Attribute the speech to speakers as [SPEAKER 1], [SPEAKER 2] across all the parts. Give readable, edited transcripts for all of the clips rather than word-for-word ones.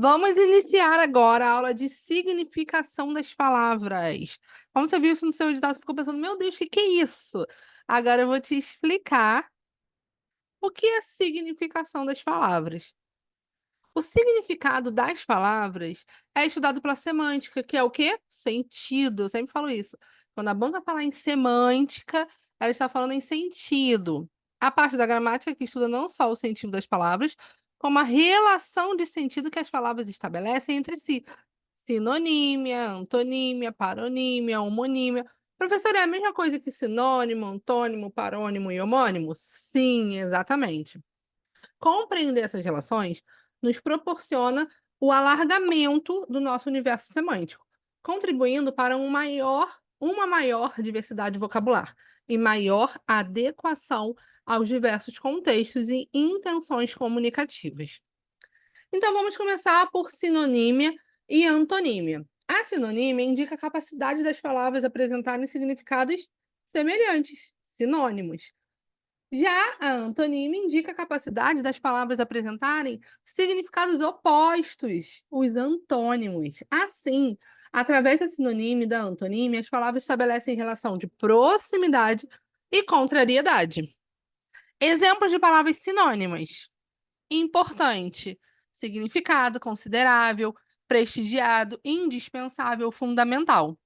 [SPEAKER 1] Vamos iniciar agora a aula de significação das palavras. Como você viu isso no seu edital, você ficou pensando, meu Deus, o que que é isso? Agora eu vou te explicar o que é significação das palavras. O significado das palavras é estudado pela semântica, que é o quê? Sentido. Eu sempre falo isso. Quando a banca fala em semântica, ela está falando em sentido. A parte da gramática que estuda não só o sentido das palavras, como a relação de sentido que as palavras estabelecem entre si. Sinonímia, antonímia, paronímia, homonímia. Professor, é a mesma coisa que sinônimo, antônimo, parônimo e homônimo? Sim, exatamente. Compreender essas relações nos proporciona o alargamento do nosso universo semântico, contribuindo para uma maior diversidade vocabular e maior adequação aos diversos contextos e intenções comunicativas. Então, vamos começar por sinonímia e antonímia. A sinonímia indica a capacidade das palavras apresentarem significados semelhantes, sinônimos. Já a antonímia indica a capacidade das palavras apresentarem significados opostos, os antônimos. Assim, através da sinonímia e da antonímia, as palavras estabelecem relação de proximidade e contrariedade. Exemplos de palavras sinônimas: importante, significado, considerável, prestigiado, indispensável, fundamental.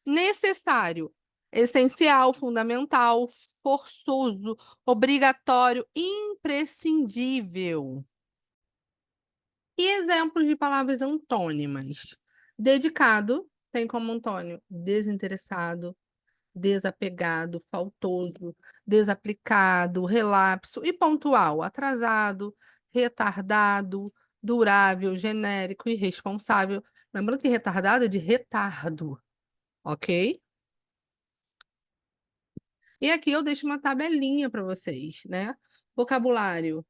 [SPEAKER 1] Necessário, essencial, fundamental, forçoso, obrigatório, imprescindível. E exemplos de palavras antônimas. Dedicado tem como antônimo desinteressado, desapegado, faltoso, desaplicado, relapso. E pontual, atrasado, retardado, durável, genérico, irresponsável. Lembrando que retardado é de retardo, ok? E aqui eu deixo uma tabelinha para vocês, né? Vocabulário: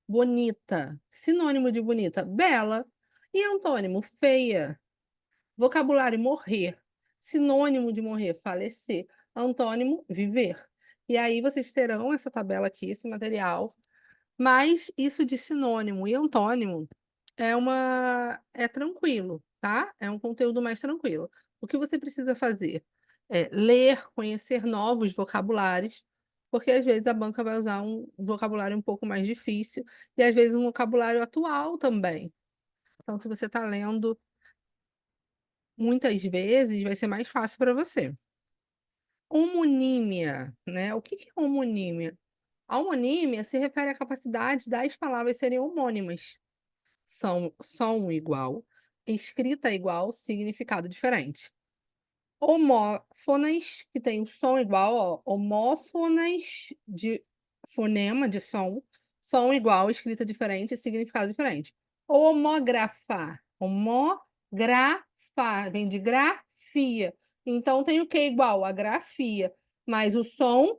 [SPEAKER 1] bonita, sinônimo de bonita, bela. E antônimo: feia. Vocabulário: morrer, sinônimo de morrer, falecer. Antônimo: viver. E aí vocês terão essa tabela aqui, esse material. Mas isso de sinônimo e antônimo é tranquilo, tá? É um conteúdo mais tranquilo. O que você precisa fazer é ler, conhecer novos vocabulários, porque às vezes a banca vai usar um vocabulário um pouco mais difícil e às vezes um vocabulário atual também. Então, se você está lendo muitas vezes, vai ser mais fácil para você. Homonímia, né? O que que é homonímia? A homonímia se refere à capacidade das palavras serem homônimas. São som igual, escrita igual, significado diferente. Homófonas, que tem o som igual, ó, homófonas de fonema, de som igual, escrita diferente, significado diferente. Homógrafa, homógrafa, vem de grafia. Então tem o que igual? A grafia, mas o som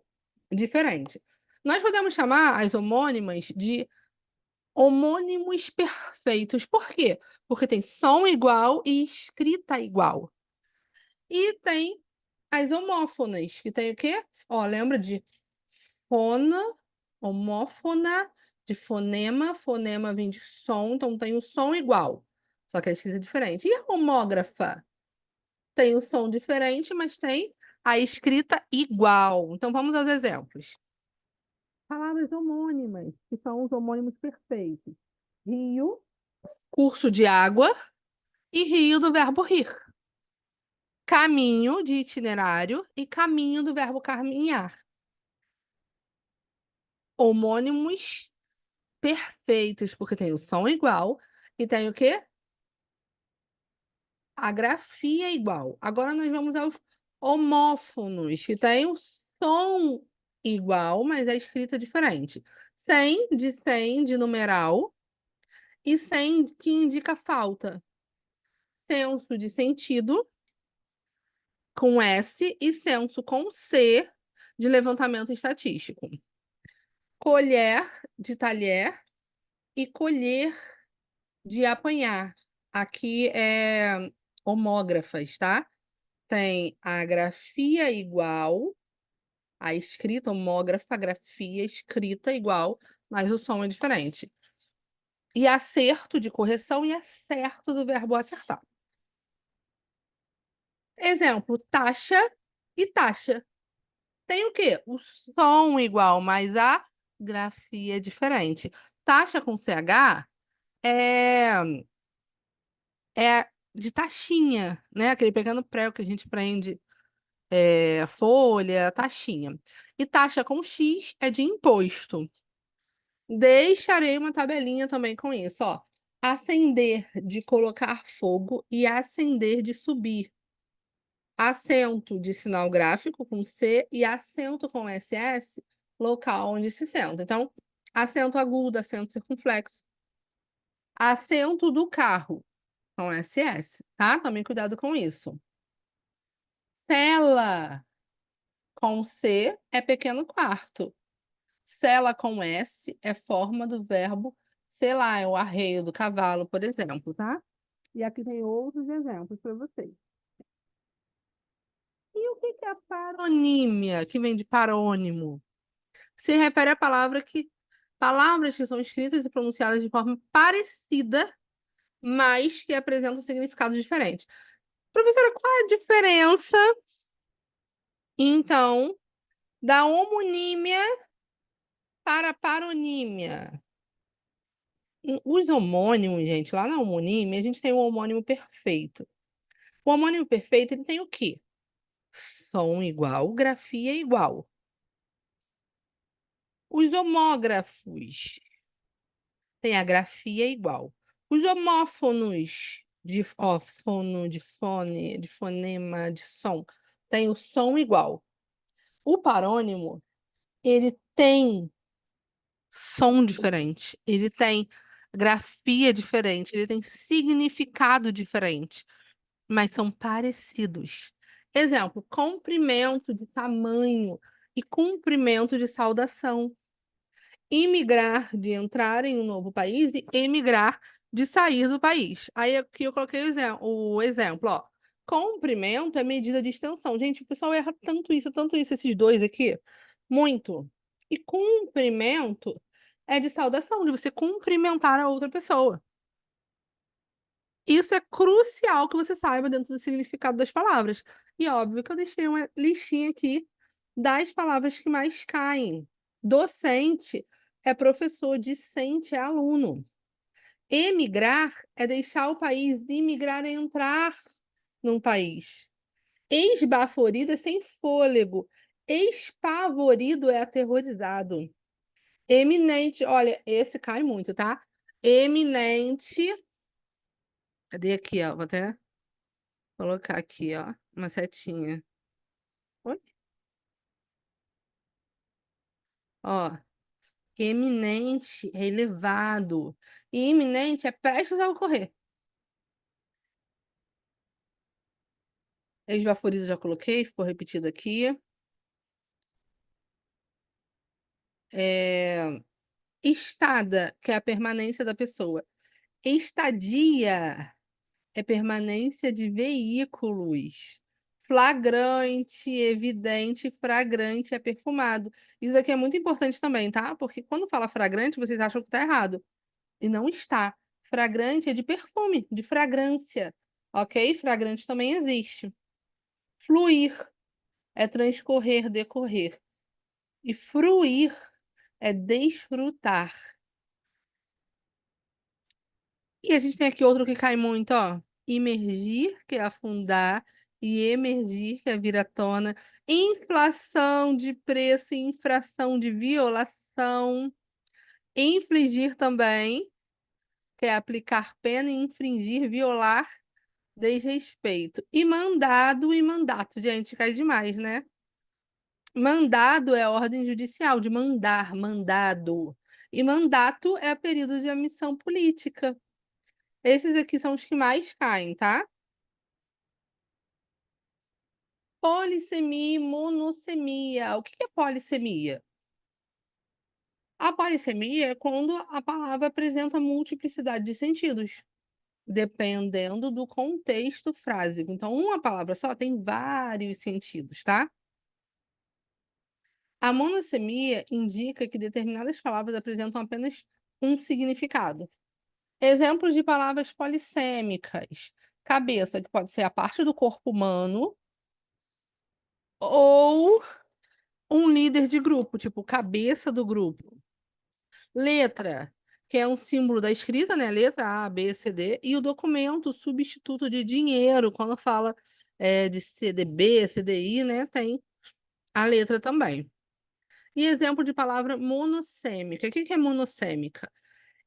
[SPEAKER 1] diferente. Nós podemos chamar as homônimas de homônimos perfeitos. Por quê? Porque tem som igual e escrita igual. E tem as homófonas, que tem o quê? Ó, lembra de fona, homófona, de fonema. Fonema vem de som, então tem o som igual, só que a escrita é diferente. E a homógrafa? Tem o som diferente, mas tem a escrita igual. Então vamos aos exemplos. Palavras homônimas, que são os homônimos perfeitos. Rio, curso de água, e rio do verbo rir. Caminho de itinerário e caminho do verbo caminhar. Homônimos perfeitos, porque tem o som igual e tem o quê? A grafia igual. Agora nós vamos aos homófonos, que tem o som igual, mas a escrita diferente. Sem, de numeral, e sem, que indica falta. Senso de sentido, com S, e senso com C, de levantamento estatístico. Colher, de talher, e colher, de apanhar. Aqui é homógrafas, tá? Tem a grafia igual, a escrita homógrafa, a grafia escrita igual, mas o som é diferente. E acerto de correção e acerto do verbo acertar. Exemplo, taxa e taxa. Tem o quê? O som igual, mas a grafia é diferente. Taxa com CH é, é de taxinha, né? Aquele pegando prego que a gente prende folha, taxinha. E taxa com X é de imposto. Deixarei uma tabelinha também com isso, ó. Acender de colocar fogo e acender de subir. Acento de sinal gráfico com C e acento com SS, local onde se senta. Então, acento agudo, acento circunflexo. Acento do carro com SS, tá? Também cuidado com isso. Cela com C é pequeno quarto. Cela com S é forma do verbo selar, é o arreio do cavalo, por exemplo, tá? E aqui tem outros exemplos para vocês. E o que que é a paronímia, que vem de parônimo? Se refere a palavras que são escritas e pronunciadas de forma parecida, mas que apresentam significados diferentes. Professora, qual é a diferença, então, da homonímia para paronímia? Os homônimos, gente, lá na homonímia, a gente tem o homônimo perfeito. O homônimo perfeito, ele tem o quê? Som igual, grafia igual. Os homógrafos têm a grafia igual. Os homófonos de fono, de fone, de fonema, de som, têm o som igual. O parônimo, ele tem som diferente, ele tem grafia diferente, ele tem significado diferente, mas são parecidos. Exemplo, comprimento de tamanho e cumprimento de saudação. Imigrar de entrar em um novo país e emigrar de sair do país. Aí aqui eu coloquei o exemplo, ó. Comprimento é medida de extensão. Gente, o pessoal erra tanto isso, esses dois aqui. Muito. E cumprimento é de saudação, de você cumprimentar a outra pessoa. Isso é crucial que você saiba dentro do significado das palavras. E óbvio que eu deixei uma listinha aqui das palavras que mais caem. Docente é professor, discente é aluno. Emigrar é deixar o país, imigrar é entrar num país. Esbaforido é sem fôlego. Espavorido é aterrorizado. Eminente, olha, esse cai muito, tá? Eminente. Cadê aqui, ó? Vou até colocar aqui, ó, uma setinha. Oi? Ó, eminente é elevado. E iminente é prestes a ocorrer. Esbaforido já coloquei, ficou repetido aqui. É... Estada, que é a permanência da pessoa. Estadia é permanência de veículos. Flagrante, evidente, fragrante é perfumado. Isso aqui é muito importante também, tá? Porque quando fala fragrante, vocês acham que tá errado. E não está. Fragrante é de perfume, de fragrância. Ok? Fragrante também existe. Fluir é transcorrer, decorrer. E fruir é desfrutar. E a gente tem aqui outro que cai muito, ó. Imergir, que é afundar, e emergir, que é vir à tona. Inflação de preço e infração de violação. Infligir também, que é aplicar pena e infringir, violar, desrespeito. E mandato, gente, cai demais, né? Mandado é a ordem judicial de mandar, mandado. E mandato é período de admissão política. Esses aqui são os que mais caem, tá? Polissemia e monossemia. O que é polissemia? A polissemia é quando a palavra apresenta multiplicidade de sentidos, dependendo do contexto frásico. Então, uma palavra só tem vários sentidos, tá? A monossemia indica que determinadas palavras apresentam apenas um significado. Exemplos de palavras polissêmicas. Cabeça, que pode ser a parte do corpo humano, ou um líder de grupo, tipo cabeça do grupo. Letra, que é um símbolo da escrita, né? Letra A, B, C, D. E o documento, substituto de dinheiro, quando fala de CDB, CDI, né? Tem a letra também. E exemplo de palavra monossêmica. O que que é monossêmica?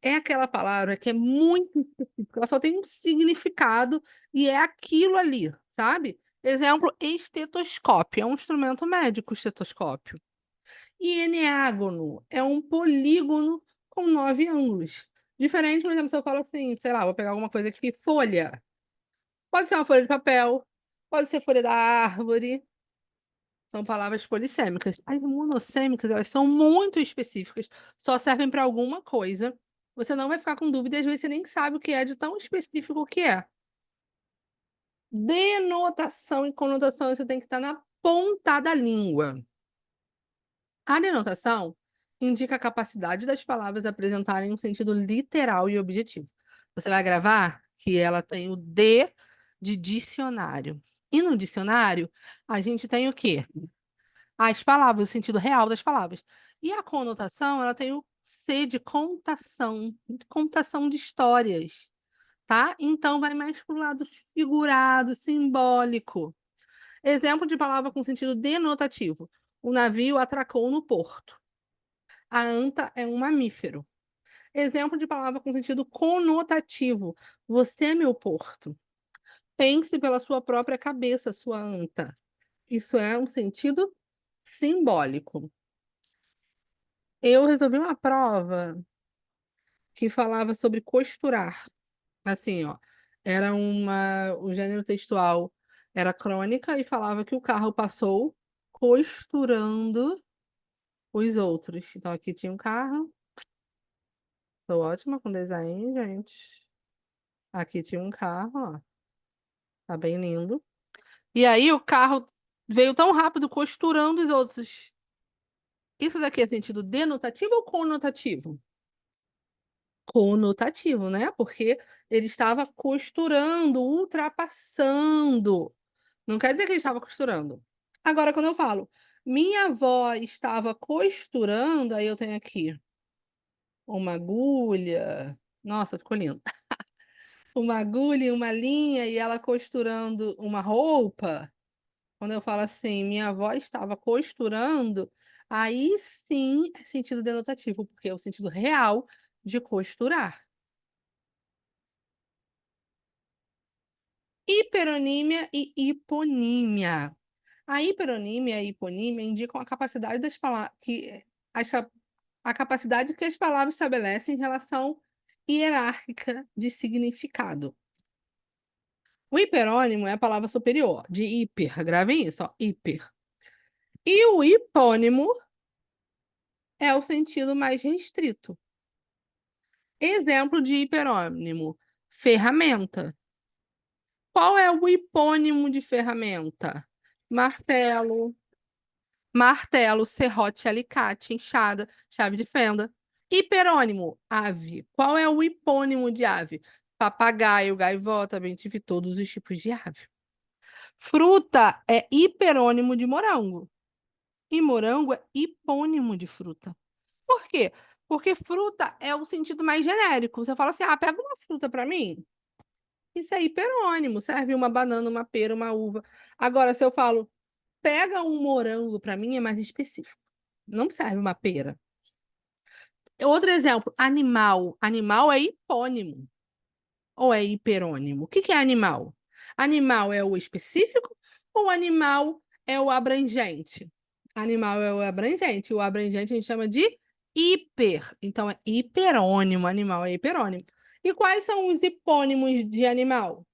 [SPEAKER 1] É aquela palavra que é muito específica, ela só tem um significado e é aquilo ali, sabe? Exemplo, estetoscópio, é um instrumento médico, estetoscópio. E eneágono é um polígono com 9 ângulos. Diferente, por exemplo, se eu falo assim, sei lá, vou pegar alguma coisa aqui, folha. Pode ser uma folha de papel, pode ser folha da árvore. São palavras polissêmicas. As monossêmicas, elas são muito específicas, só servem para alguma coisa. Você não vai ficar com dúvida, às vezes você nem sabe o que é de tão específico que é. Denotação e conotação, você tem que estar na ponta da língua. A denotação indica a capacidade das palavras apresentarem um sentido literal e objetivo. Você vai gravar que ela tem o D de dicionário. E no dicionário, a gente tem o quê? As palavras, o sentido real das palavras. E a conotação, ela tem o C de contação de histórias, tá? Então vai mais para o lado figurado, simbólico. Exemplo de palavra com sentido denotativo. O navio atracou no porto. A anta é um mamífero. Exemplo de palavra com sentido conotativo. Você é meu porto. Pense pela sua própria cabeça, sua anta. Isso é um sentido simbólico. Eu resolvi uma prova que falava sobre costurar. Assim, ó, o gênero textual era crônica e falava que o carro passou costurando os outros. Então aqui tinha um carro, tô ótima com design, gente. Aqui tinha um carro, ó, tá bem lindo. E aí o carro veio tão rápido costurando os outros. Isso daqui é sentido denotativo ou conotativo? Conotativo, né? Porque ele estava costurando, ultrapassando. Não quer dizer que ele estava costurando. Agora, quando eu falo, minha avó estava costurando, aí eu tenho aqui uma agulha. Nossa, ficou lindo. Uma agulha e uma linha e ela costurando uma roupa. Quando eu falo assim, minha avó estava costurando, aí sim é sentido denotativo, porque é o sentido real de costurar. Hiperonímia e hiponímia. A hiperonímia e a hiponímia indicam a capacidade das palavras as ca- a capacidade que as palavras estabelecem em relação hierárquica de significado. O hiperônimo é a palavra superior, de hiper, gravem isso, ó, hiper. E o hipônimo é o sentido mais restrito. Exemplo de hiperônimo: ferramenta. Qual é o hipônimo de ferramenta? Martelo, martelo, serrote, alicate, enxada, chave de fenda. Hiperônimo, ave. Qual é o hipônimo de ave? Papagaio, gaivota, bem tive todos os tipos de ave. Fruta é hiperônimo de morango. E morango é hipônimo de fruta. Por quê? Porque fruta é o sentido mais genérico. Você fala assim, ah, pega uma fruta para mim. Isso é hiperônimo. Serve uma banana, uma pera, uma uva. Agora, se eu falo, pega um morango para mim, é mais específico. Não serve uma pera. Outro exemplo, animal. Animal é hipônimo ou é hiperônimo? O que que é animal? Animal é o específico ou animal é o abrangente? Animal é o abrangente. O abrangente a gente chama de hiper. Então é hiperônimo. Animal é hiperônimo. E quais são os hipônimos de animal?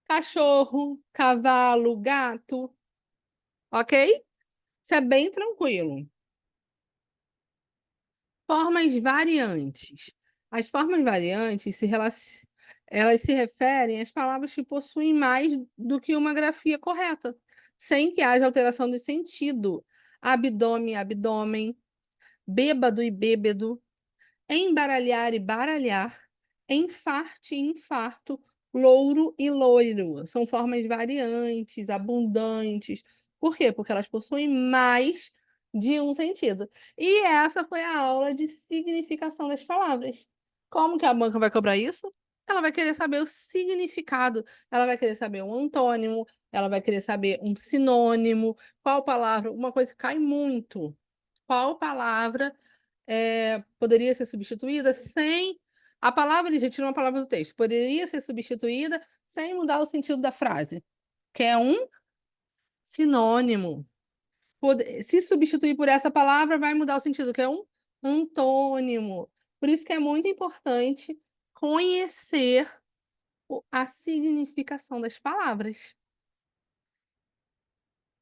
[SPEAKER 1] Cachorro, cavalo, gato. Ok? Isso é bem tranquilo. Formas variantes. As formas variantes elas se referem às palavras que possuem mais do que uma grafia correta, sem que haja alteração de sentido. Abdômen, abdômen, bêbado e bêbado, embaralhar e baralhar, enfarte e infarto, louro e loiro. São formas variantes, abundantes. Por quê? Porque elas possuem mais de um sentido. E essa foi a aula de significação das palavras. Como que a banca vai cobrar isso? Ela vai querer saber o significado, ela vai querer saber um antônimo, ela vai querer saber um sinônimo, qual palavra, uma coisa que cai muito. Qual palavra poderia ser substituída sem. A palavra, ele retira uma palavra do texto, poderia ser substituída sem mudar o sentido da frase, que é um sinônimo. Se substituir por essa palavra, vai mudar o sentido, que é um antônimo. Por isso que é muito importante conhecer a significação das palavras.